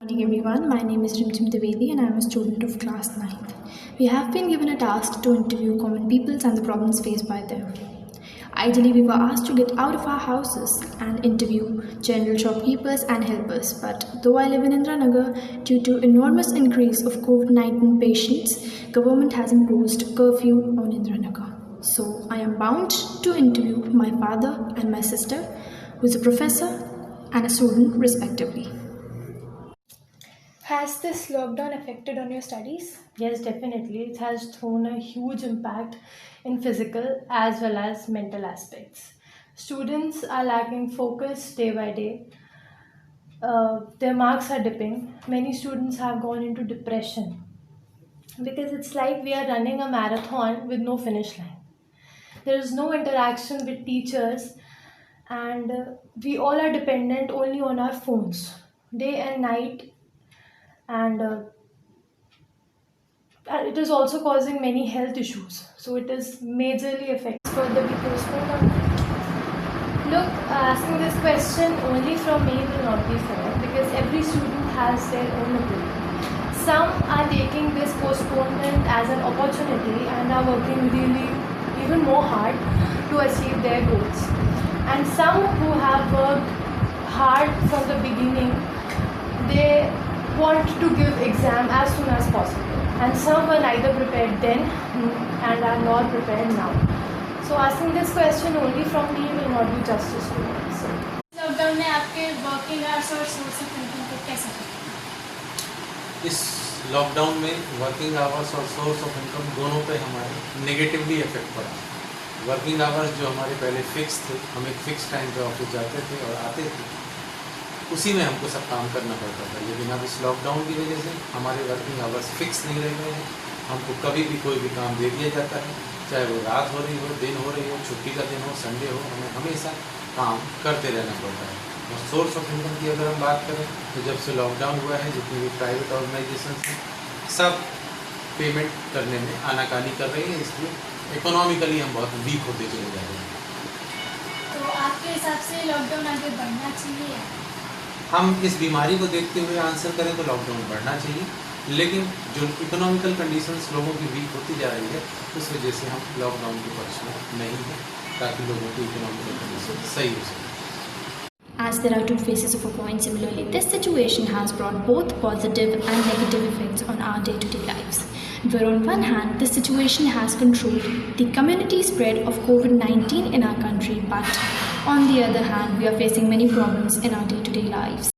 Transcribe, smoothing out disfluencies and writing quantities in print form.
Morning everyone, my name is Rimchim Trivedi and I am a student of class 9th. We have been given a task to interview common peoples and the problems faced by them. Ideally, we were asked to get out of our houses and interview general shopkeepers and helpers, but though I live in Indiranagar, due to enormous increase of COVID-19 patients, government has imposed curfew on Indiranagar. So I am bound to interview my father and my sister, who is a professor and a student respectively. Has this lockdown affected on your studies? Yes, definitely. It has thrown a huge impact in physical as well as mental aspects. Students are lacking focus day by day. Their marks are dipping. Many students have gone into depression because it's like we are running a marathon with no finish line. There is no interaction with teachers, and we all are dependent only on our phones day and night, and it is also causing many health issues. So it is majorly affects further be postponed or not. Look, asking this question only from me will not be fair because every student has their own opinion. Some are taking this postponement as an opportunity and are working really even more hard to achieve their goals. And some who have worked hard from the beginning, they want to give exam as soon as possible, and some were neither prepared then and are not prepared now. So asking this question only from me will not do justice to myself. Lockdown में आपके working hours और source of income को कैसे affect? इस lockdown में working hours और source of income दोनों पे हमारे नेगेटिवली इफेक्ट पड़ा। वर्किंग आवर्स जो हमारे पहले फिक्स थे, हम एक फिक्स टाइम पे ऑफिस जाते थे और आते थे, उसी में हमको सब काम करना पड़ता था। लेकिन अब इस लॉकडाउन की वजह से हमारे वर्किंग आवर्स फिक्स नहीं रह गए हैं। हमको कभी भी कोई भी काम दे दिया जाता है, चाहे वो रात हो रही हो, दिन हो रही हो, छुट्टी का दिन हो, संडे हो, हमें हमेशा काम करते रहना पड़ता है। और सोर्स ऑफ इनकम की अगर हम बात करें तो जब से लॉकडाउन हुआ है, जितनी भी प्राइवेट ऑर्गेनाइजेशन हैं सब पेमेंट करने में आनाकानी कर रही है, इसलिए इकोनॉमिकली हम बहुत वीक होते चले जा रहे हैं। तो आपके हिसाब से लॉकडाउन आगे बढ़ना चाहिए? हम इस बीमारी को देखते हुए आंसर करें तो लॉकडाउन बढ़ना चाहिए, लेकिन जो इकोनॉमिकल कंडीशंस लोगों की वीक होती जा रही है उस वजह से हम लॉकडाउन के पक्ष में नहीं हैं, ताकि लोगों की इकोनॉमिकल कंडीशन सही हो सके। As there are two faces of a coin, similarly, this situation has brought both positive and negative effects on our day-to-day lives. Where on one hand, this situation has controlled the community spread of COVID-19 in our country, but on the other hand, we are facing many problems in our day-to-day lives.